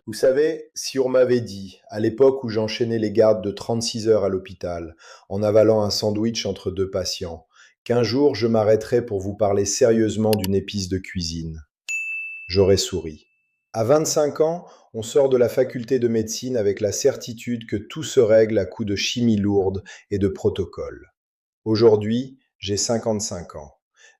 Vous savez, si on m'avait dit, à l'époque où j'enchaînais les gardes de 36 heures à l'hôpital, en avalant un sandwich entre deux patients, qu'un jour je m'arrêterais pour vous parler sérieusement d'une épice de cuisine, j'aurais souri. À 25 ans, on sort de la faculté de médecine avec la certitude que tout se règle à coups de chimie lourde et de protocoles. Aujourd'hui, j'ai 55 ans.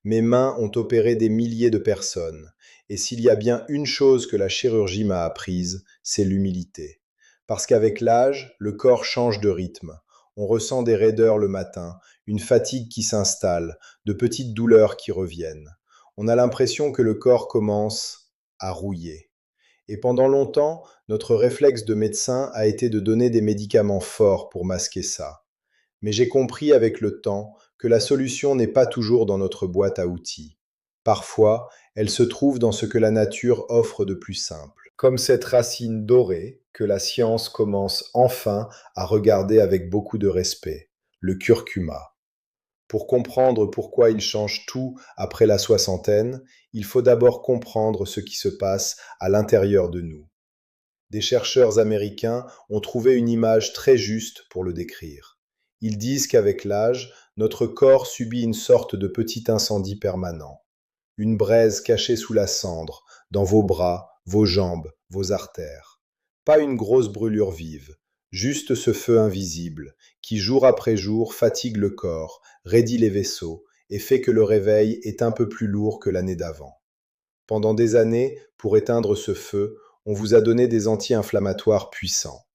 Mes mains ont opéré des milliers de personnes. Et s'il y a bien une chose que la chirurgie m'a apprise, c'est l'humilité. Parce qu'avec l'âge, le corps change de rythme. On ressent des raideurs le matin, une fatigue qui s'installe, de petites douleurs qui reviennent. On a l'impression que le corps commence à rouiller. Et pendant longtemps, notre réflexe de médecin a été de donner des médicaments forts pour masquer ça. Mais j'ai compris avec le temps que la solution n'est pas toujours dans notre boîte à outils. Parfois, elle se trouve dans ce que la nature offre de plus simple, comme cette racine dorée que la science commence enfin à regarder avec beaucoup de respect, le curcuma. Pour comprendre pourquoi il change tout après la soixantaine, il faut d'abord comprendre ce qui se passe à l'intérieur de nous. Des chercheurs américains ont trouvé une image très juste pour le décrire. Ils disent qu'avec l'âge, notre corps subit une sorte de petit incendie permanent, une braise cachée sous la cendre, dans vos bras, vos jambes, vos artères. Pas une grosse brûlure vive, juste ce feu invisible, qui jour après jour fatigue le corps, raidit les vaisseaux, et fait que le réveil est un peu plus lourd que l'année d'avant. Pendant des années, pour éteindre ce feu, on vous a donné des anti-inflammatoires puissants.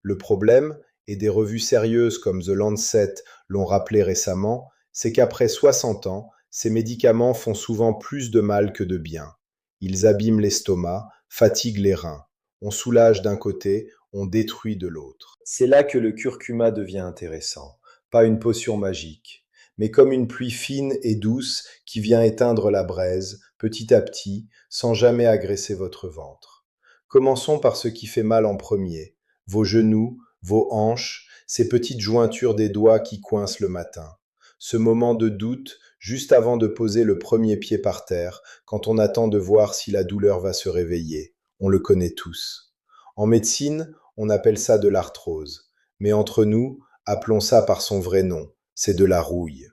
Le problème, et des revues sérieuses comme The Lancet l'ont rappelé récemment, c'est qu'après 60 ans, ces médicaments font souvent plus de mal que de bien. Ils abîment l'estomac, fatiguent les reins. On soulage d'un côté, on détruit de l'autre. C'est là que le curcuma devient intéressant. Pas une potion magique, mais comme une pluie fine et douce qui vient éteindre la braise, petit à petit, sans jamais agresser votre ventre. Commençons par ce qui fait mal en premier, vos genoux, vos hanches, ces petites jointures des doigts qui coincent le matin. Ce moment de doute, juste avant de poser le premier pied par terre, quand on attend de voir si la douleur va se réveiller. On le connaît tous. En médecine, on appelle ça de l'arthrose. Mais entre nous, appelons ça par son vrai nom, c'est de la rouille.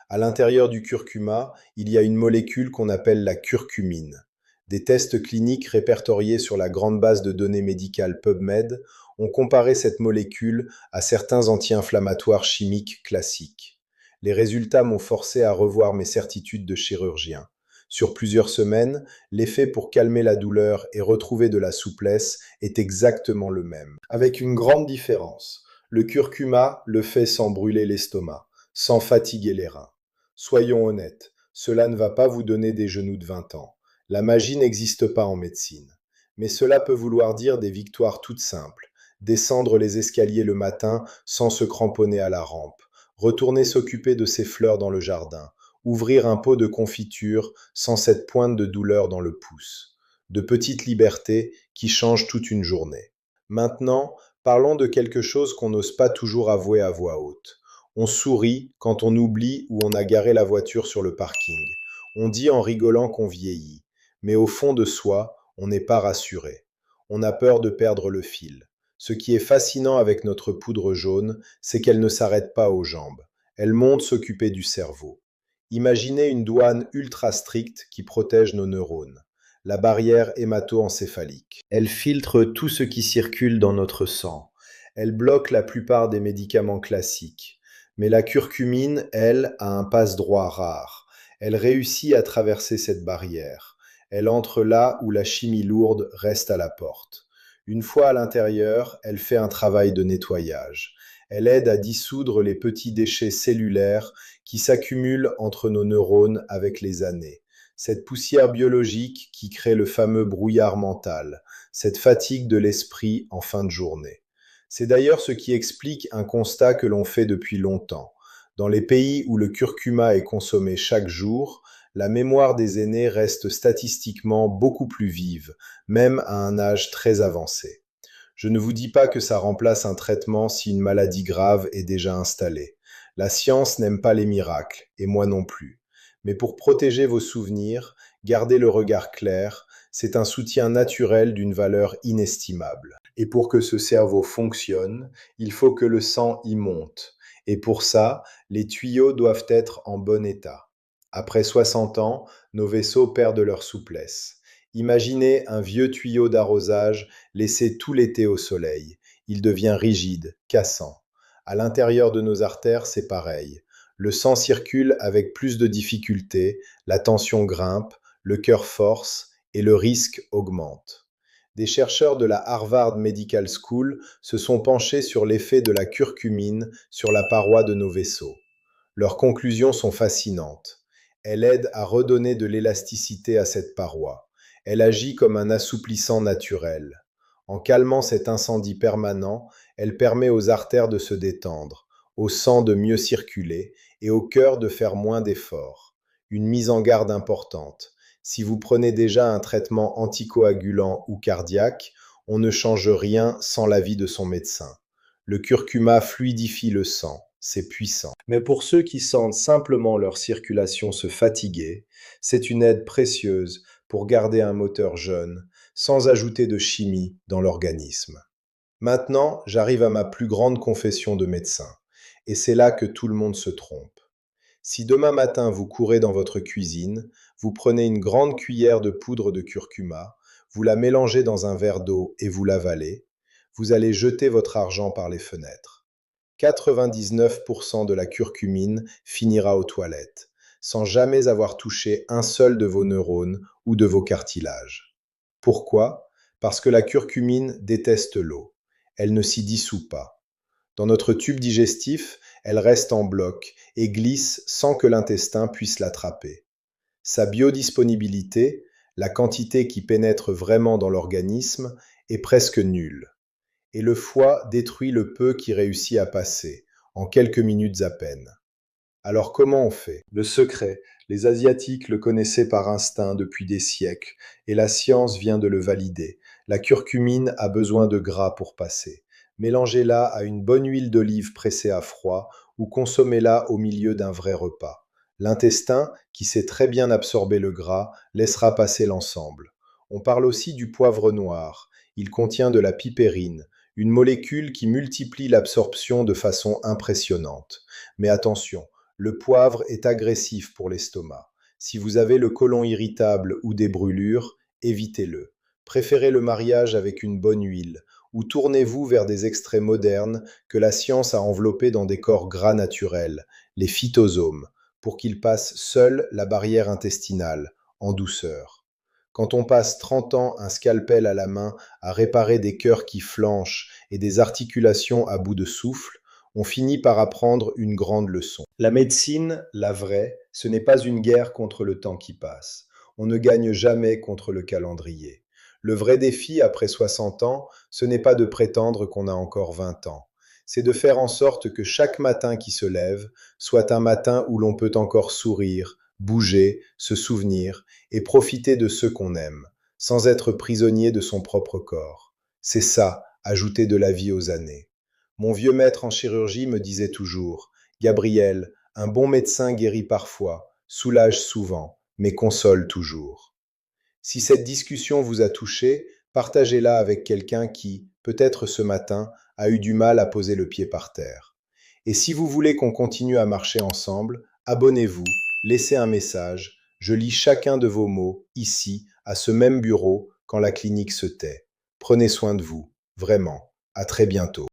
À l'intérieur du curcuma, il y a une molécule qu'on appelle la curcumine. Des tests cliniques répertoriés sur la grande base de données médicales PubMed ont comparé cette molécule à certains anti-inflammatoires chimiques classiques. Les résultats m'ont forcé à revoir mes certitudes de chirurgien. Sur plusieurs semaines, l'effet pour calmer la douleur et retrouver de la souplesse est exactement le même. Avec une grande différence. Le curcuma le fait sans brûler l'estomac, sans fatiguer les reins. Soyons honnêtes, cela ne va pas vous donner des genoux de 20 ans. La magie n'existe pas en médecine. Mais cela peut vouloir dire des victoires toutes simples. Descendre les escaliers le matin sans se cramponner à la rampe. Retourner s'occuper de ses fleurs dans le jardin. Ouvrir un pot de confiture sans cette pointe de douleur dans le pouce. De petites libertés qui changent toute une journée. Maintenant, parlons de quelque chose qu'on n'ose pas toujours avouer à voix haute. On sourit quand on oublie où on a garé la voiture sur le parking. On dit en rigolant qu'on vieillit. Mais au fond de soi, on n'est pas rassuré. On a peur de perdre le fil. Ce qui est fascinant avec notre poudre jaune, c'est qu'elle ne s'arrête pas aux jambes. Elle monte s'occuper du cerveau. Imaginez une douane ultra stricte qui protège nos neurones. La barrière hémato-encéphalique. Elle filtre tout ce qui circule dans notre sang. Elle bloque la plupart des médicaments classiques. Mais la curcumine, elle, a un passe-droit rare. Elle réussit à traverser cette barrière. Elle entre là où la chimie lourde reste à la porte. Une fois à l'intérieur, elle fait un travail de nettoyage. Elle aide à dissoudre les petits déchets cellulaires qui s'accumulent entre nos neurones avec les années. Cette poussière biologique qui crée le fameux brouillard mental, cette fatigue de l'esprit en fin de journée. C'est d'ailleurs ce qui explique un constat que l'on fait depuis longtemps. Dans les pays où le curcuma est consommé chaque jour, la mémoire des aînés reste statistiquement beaucoup plus vive, même à un âge très avancé. Je ne vous dis pas que ça remplace un traitement si une maladie grave est déjà installée. La science n'aime pas les miracles, et moi non plus. Mais pour protéger vos souvenirs, gardez le regard clair, C'est un soutien naturel d'une valeur inestimable. Et pour que ce cerveau fonctionne, il faut que le sang y monte. Et pour ça, les tuyaux doivent être en bon état. Après 60 ans, nos vaisseaux perdent leur souplesse. Imaginez un vieux tuyau d'arrosage laissé tout l'été au soleil. Il devient rigide, cassant. À l'intérieur de nos artères, c'est pareil. Le sang circule avec plus de difficulté, la tension grimpe, le cœur force et le risque augmente. Des chercheurs de la Harvard Medical School se sont penchés sur l'effet de la curcumine sur la paroi de nos vaisseaux. Leurs conclusions sont fascinantes. Elle aide à redonner de l'élasticité à cette paroi. Elle agit comme un assouplissant naturel. En calmant cet incendie permanent, elle permet aux artères de se détendre, au sang de mieux circuler et au cœur de faire moins d'efforts. Une mise en garde importante. Si vous prenez déjà un traitement anticoagulant ou cardiaque, on ne change rien sans l'avis de son médecin. Le curcuma fluidifie le sang, c'est puissant. Mais pour ceux qui sentent simplement leur circulation se fatiguer, c'est une aide précieuse pour garder un moteur jeune, sans ajouter de chimie dans l'organisme. Maintenant, j'arrive à ma plus grande confession de médecin, et c'est là que tout le monde se trompe. Si demain matin vous courez dans votre cuisine, vous prenez une grande cuillère de poudre de curcuma, vous la mélangez dans un verre d'eau et vous l'avalez, vous allez jeter votre argent par les fenêtres. 99% de la curcumine finira aux toilettes, sans jamais avoir touché un seul de vos neurones ou de vos cartilages. Pourquoi? Parce que la curcumine déteste l'eau. Elle ne s'y dissout pas. Dans notre tube digestif, elle reste en bloc et glisse sans que l'intestin puisse l'attraper. Sa biodisponibilité, la quantité qui pénètre vraiment dans l'organisme, est presque nulle. Et le foie détruit le peu qui réussit à passer, en quelques minutes à peine. Alors comment on fait? Le secret, les Asiatiques le connaissaient par instinct depuis des siècles, et la science vient de le valider. La curcumine a besoin de gras pour passer. Mélangez-la à une bonne huile d'olive pressée à froid ou consommez-la au milieu d'un vrai repas. L'intestin, qui sait très bien absorber le gras, laissera passer l'ensemble. On parle aussi du poivre noir. Il contient de la pipérine, une molécule qui multiplie l'absorption de façon impressionnante. Mais attention, le poivre est agressif pour l'estomac. Si vous avez le côlon irritable ou des brûlures, évitez-le. Préférez le mariage avec une bonne huile, ou tournez-vous vers des extraits modernes que la science a enveloppés dans des corps gras naturels, les phytosomes, pour qu'ils passent seuls la barrière intestinale, en douceur. Quand on passe 30 ans un scalpel à la main à réparer des cœurs qui flanchent et des articulations à bout de souffle, on finit par apprendre une grande leçon. La médecine, la vraie, ce n'est pas une guerre contre le temps qui passe. On ne gagne jamais contre le calendrier. Le vrai défi après 60 ans, ce n'est pas de prétendre qu'on a encore 20 ans. C'est de faire en sorte que chaque matin qui se lève soit un matin où l'on peut encore sourire, bouger, se souvenir et profiter de ceux qu'on aime, sans être prisonnier de son propre corps. C'est ça, ajouter de la vie aux années. Mon vieux maître en chirurgie me disait toujours, Gabriel, un bon médecin guérit parfois, soulage souvent, mais console toujours. Si cette discussion vous a touché, partagez-la avec quelqu'un qui, peut-être ce matin, a eu du mal à poser le pied par terre. Et si vous voulez qu'on continue à marcher ensemble, abonnez-vous, laissez un message, je lis chacun de vos mots, ici, à ce même bureau, quand la clinique se tait. Prenez soin de vous, vraiment. À très bientôt.